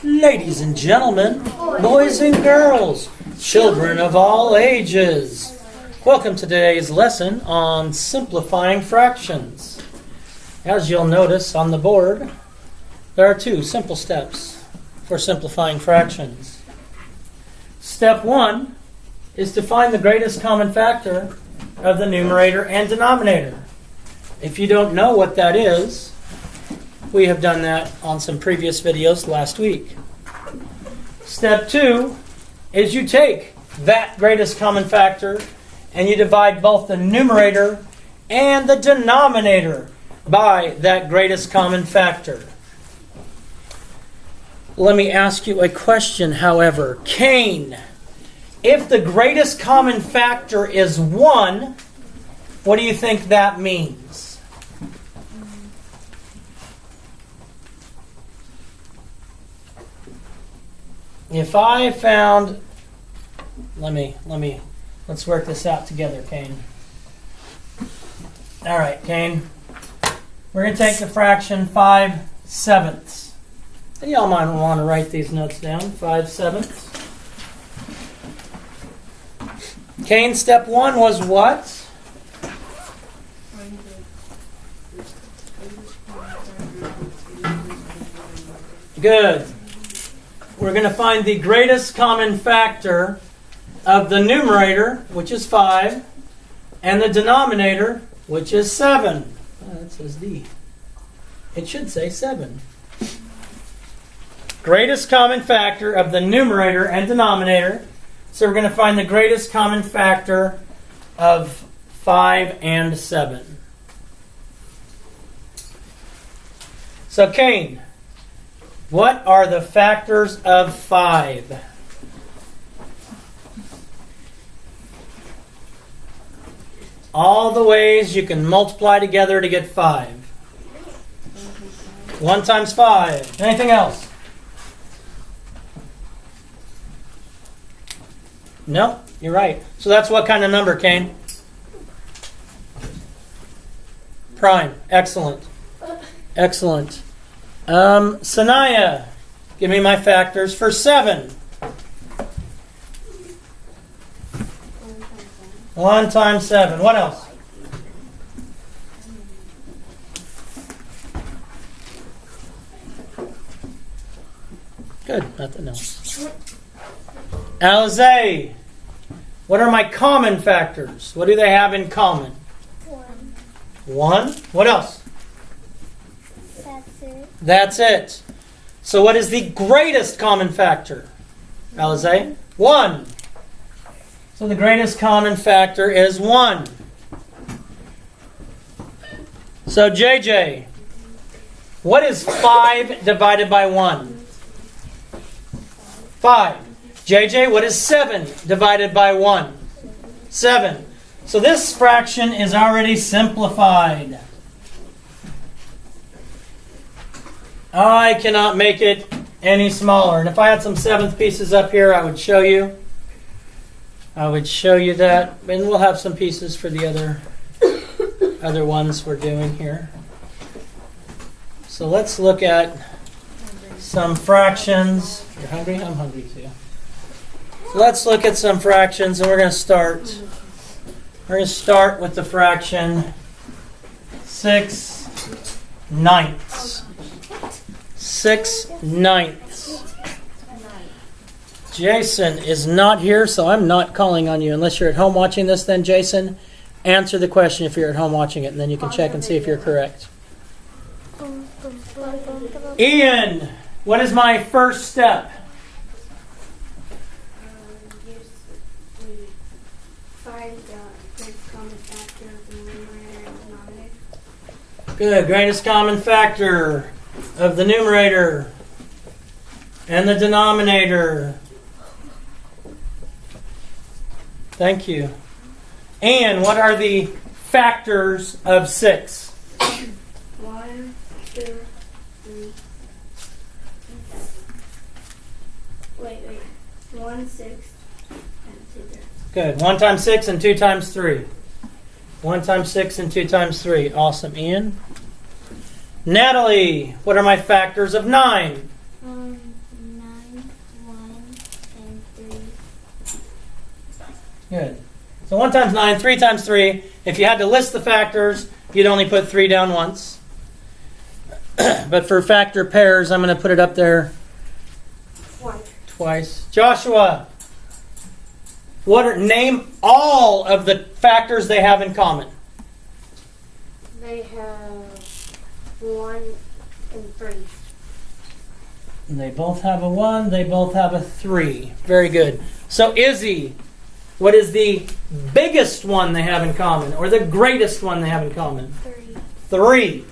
Ladies and gentlemen, boys and girls, children of all ages, welcome to today's lesson on simplifying fractions. As you'll notice on the board, there are two simple steps for simplifying fractions. Step 1 is to find the greatest common factor of the numerator and denominator. If you don't know what that is, we have done that on some previous videos last week. Step 2 is you take that greatest common factor and you divide both the numerator and the denominator by that greatest common factor. Let me ask you a question, however. Cain, if the greatest common factor is 1, what do you think that means? If I found, let's work this out together, Cain. All right, Cain. We're going to take the fraction 5/7. And y'all might want to write these notes down. 5/7. Cain, step 1 was what? Good. We're going to find the greatest common factor of the numerator, which is 5, and the denominator, which is 7. Oh, that says D. It should say 7. Greatest common factor of the numerator and denominator. So we're going to find the greatest common factor of 5 and 7. So Cain, what are the factors of 5? All the ways you can multiply together to get 5. 1 times 5. Anything else? No, you're right. So that's what kind of number, Cain? Prime. Excellent. Excellent. Sanaya, give me my factors for 7. 1 times 7. What else? Good. Nothing else. Alize, what are my common factors? What do they have in common? 1. What else? That's it. So what is the greatest common factor? Alize? 1. So the greatest common factor is 1. So JJ, what is 5 divided by 1? 5. JJ, what is 7 divided by 1? 7. So this fraction is already simplified. I cannot make it any smaller. And if I had some 7th pieces up here, I would show you. That. And we'll have some pieces for the other ones we're doing here. So let's look at some fractions. You're hungry? I'm hungry too. So let's look at some fractions, and we're going to start. We're going to start with the fraction 6/9. 6/9. Jason is not here, so I'm not calling on you. Unless you're at home watching this, then Jason, answer the question if you're at home watching it, and then you can check and see if you're correct. Ian, what is my first step? Find the greatest common factor of the numerator and denominator. Good. Greatest common factor of the numerator and the denominator. Thank you. And what are the factors of 6? 1, 2, 3. Wait. 1, 6, and 2. Good. 1 times 6 and 2 times 3. 1 times 6 and 2 times 3. Awesome. Ian? Natalie, what are my factors of 9? 9, Good. So 1 times 9, 3 times 3. If you had to list the factors, you'd only put 3 down once. But for factor pairs, I'm going to put it up there twice. Joshua, name all of the factors they have in common. They have 1 and 3. They both have a 1. They both have a 3. Very good. So Izzy, what is the biggest one they have in common, or the greatest one they have in common? 3.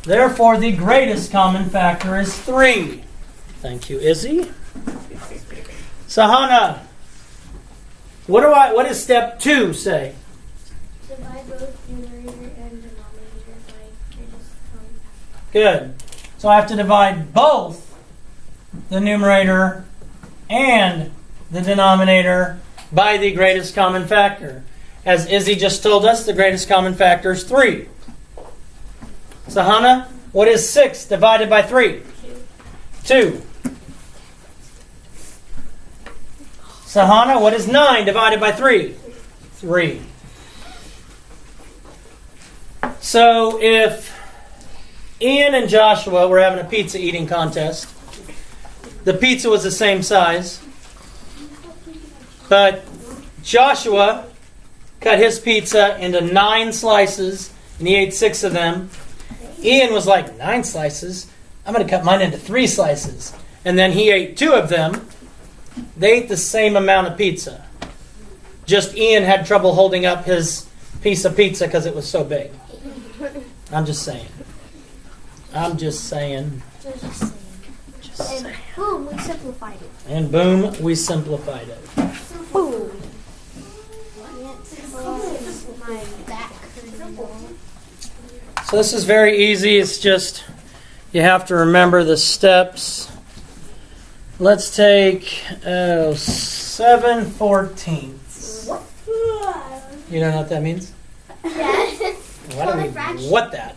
Therefore, the greatest common factor is 3. Thank you, Izzy. Sahana, what does step 2 say? Divide both numerator and denominator by greatest common factor. Good. So I have to divide both the numerator and the denominator by the greatest common factor. As Izzy just told us, the greatest common factor is 3. Sahana, what is 6 divided by 3? 2. Sahana, what is 9 divided by 3? 3. So if Ian and Joshua were having a pizza eating contest, the pizza was the same size, but Joshua cut his pizza into 9 slices, and he ate 6 of them. Ian was like, 9 slices? I'm going to cut mine into 3 slices. And then he ate 2 of them. They ate the same amount of pizza. Just Ian had trouble holding up his piece of pizza because it was so big. I'm just saying. I'm just saying. Just saying. And boom, we simplified it. And boom, we simplified it. Boom. My back hurting. So this is very easy. It's just you have to remember the steps. Let's take 7/14. You don't know what that means? Why do we what that?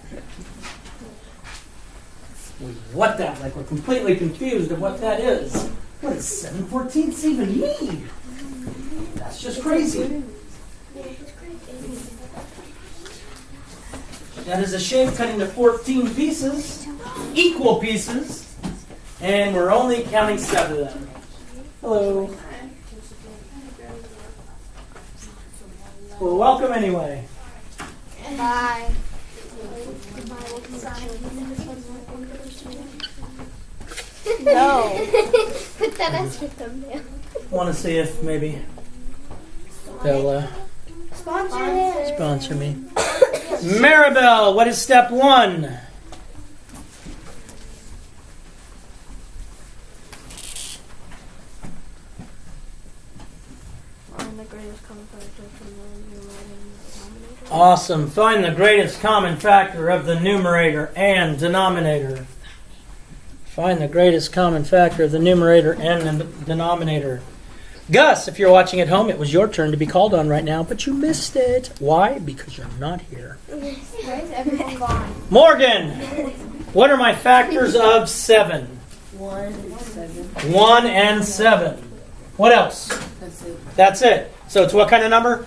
We what that like we're completely confused of what that is. What does 7/14 even mean? That's just crazy. That is a shape cut into 14 pieces, equal pieces, and we're only counting 7 of them. Hello. Well, welcome anyway. Bye. No. Put that as your thumbnail. Want to see if maybe they'll sponsor me. Maribel, what is step 1? Find the greatest common factor from the numerator and denominator. Awesome. Find the greatest common factor of the numerator and denominator. Find the greatest common factor of the numerator and the denominator. Gus, if you're watching at home, it was your turn to be called on right now, but you missed it. Why? Because you're not here. Why is everyone gone? Morgan, what are my factors of 7? 1 and 7. 1 and 7. What else? That's it. That's it. So it's what kind of number?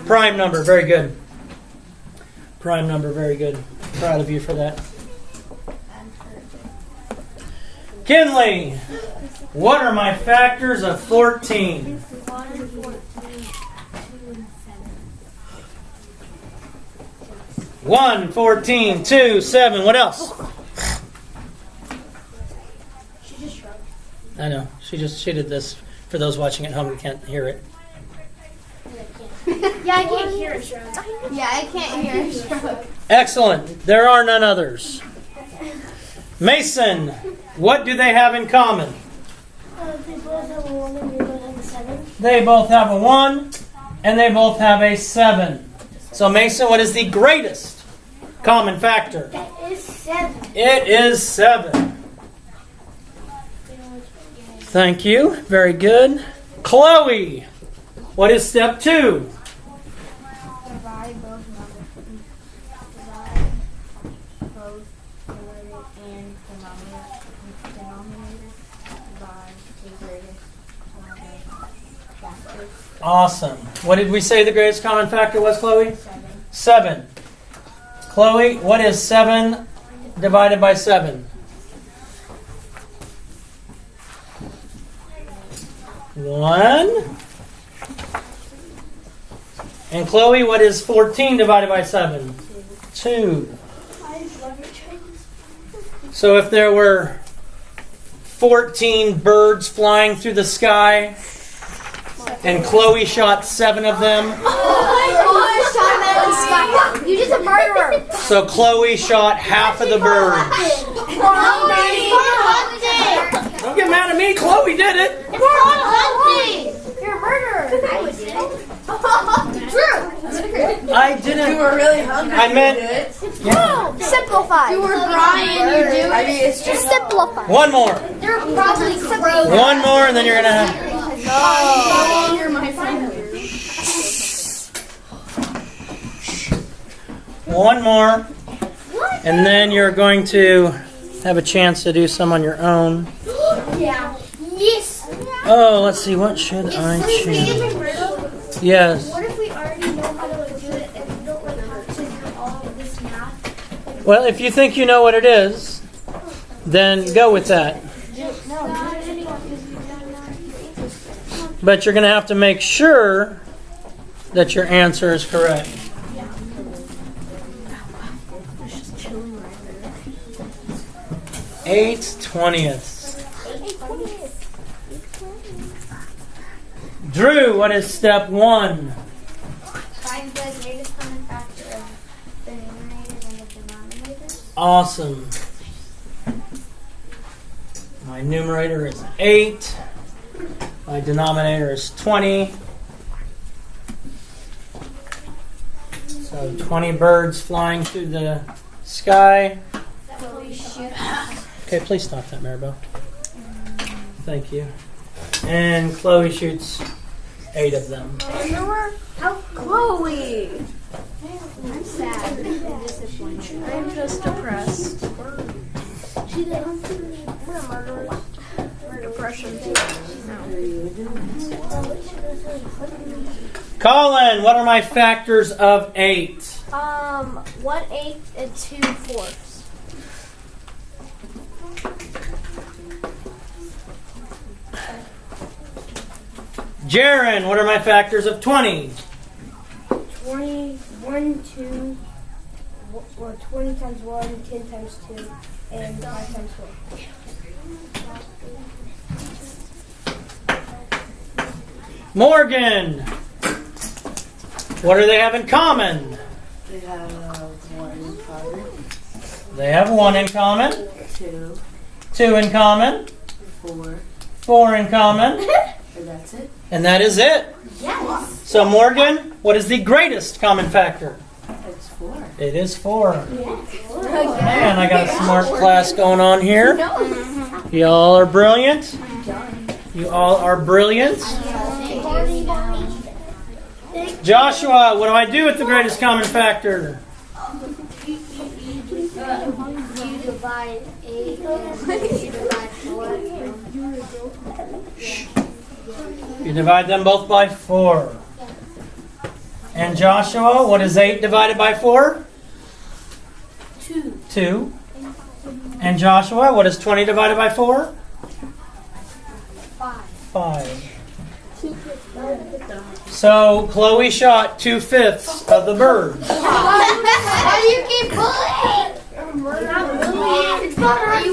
Prime number. Very good. Prime number. Very good. Proud of you for that. Kinley, what are my factors of 14? 1 and 14, 2 and 7. 1, 14, 2, 7. What else? She just shrugged. I know. She did this. For those watching at home who can't hear it. Yeah, I can't hear her shrug. Yeah, I can't hear her shrug. Excellent. There are none others. Mason, what do they have in common? They both have a 1 and they both have a 7. They both have a 1 and they both have a 7. So Mason, what is the greatest common factor? That is 7. It is 7. Thank you. Very good. Chloe, what is step 2? Divide both numerator and denominator by the greatest common factor. Awesome. What did we say the greatest common factor was, Chloe? 7. Chloe, what is 7 divided by 7? 1. And Chloe, what is 14 divided by 7? 2. So if there were 14 birds flying through the sky, and Chloe shot 7 of them, You just a murderer. so Chloe shot half of the birds. Don't get mad at me, Chloe did it. You're a murderer. I didn't. You were really hungry. I meant. No, simplify. You were Brian. You do. I mean, it's just Simplify. One more. They're probably crows. One more, and then you're gonna have. no. You're my friend. One more, and then you're going to have a chance to do some on your own. Yeah. Yes. Oh, let's see. What should I choose? Yes. What if we already know how to do it and we don't have to do all of this math? Well, if you think you know what it is, then go with that. But you're going to have to make sure that your answer is correct. 8/20. Drew, what is step 1? Find the greatest common factor of the numerator and the denominator. Awesome. My numerator is 8. My denominator is 20. So 20 birds flying through the sky. Okay, please stop that, Maribel. Thank you. And Chloe shoots 8 of them. How Chloe? I'm sad. I'm just depressed. We're murderers. We're depression. Colin, what are my factors of 8? 1/8 and 2/4. Jaron, what are my factors of 20? 20, 1, 2, or 20 times 1, 10 times 2, and 5 times 4. Morgan, what do they have in common? They have 1 in common. They have 1 in common, 2, 2 in common, 4, 4 in common, and that's it. and that is it. Yes. So Morgan, what is the greatest common factor? It's 4. It is 4. Man, I got a smart class going on here. Y'all are brilliant. You all are brilliant. Joshua, what do I do with the greatest common factor? You divide 8 and you divide 4. You divide them both by 4. And Joshua, what is 8 divided by 4? 2. 2. And Joshua, what is 20 divided by 4? 5. So Chloe shot 2/5 of the birds. Why do you keep bullying? It's not All right,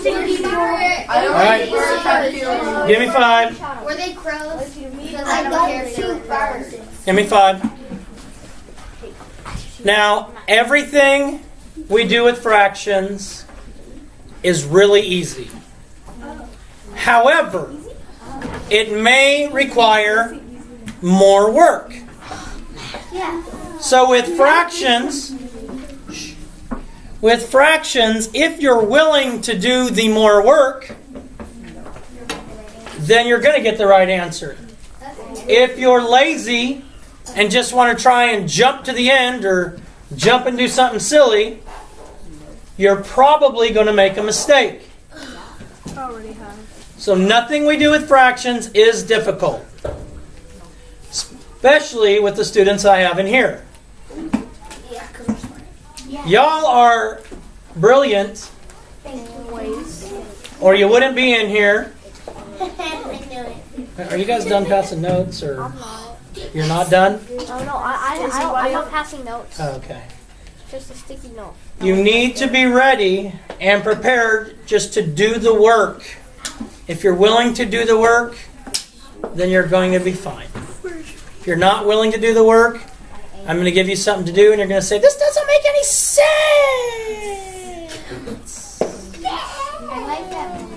give me 5. Were they crows? I got 2 birds. Give me 5. Now, everything we do with fractions is really easy. However, it may require more work. Yeah. So with fractions, if you're willing to do the more work, then you're going to get the right answer. If you're lazy and just want to try and jump to the end or jump and do something silly, you're probably going to make a mistake. Already have. So nothing we do with fractions is difficult. especially with the students I have in here. Yeah, because we're smart. Yeah. Y'all are brilliant, Thank you. or you wouldn't be in here. I knew it. Are you guys done passing notes, or I'm not. you're not done? Oh no, I'm not passing notes. Okay. Just a sticky note. You need to be ready and prepared just to do the work. If you're willing to do the work, then you're going to be fine. If you're not willing to do the work, I'm going to give you something to do, and you're going to say, "This doesn't make any sense." I like that one.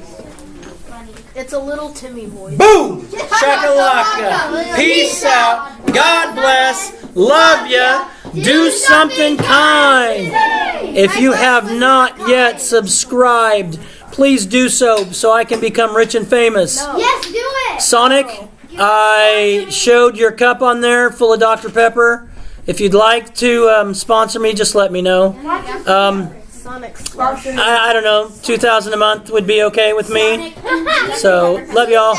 Funny. It's a little Timmy voice. Boom! Shakalaka! Peace out! God bless! Love ya! Do something kind! If you have not yet subscribed, please do so I can become rich and famous. Yes, do it! Sonic, I showed your cup on there full of Dr. Pepper. If you'd like to sponsor me, just let me know. Sonic. I don't know, $2,000 a month would be okay with me. So, love y'all.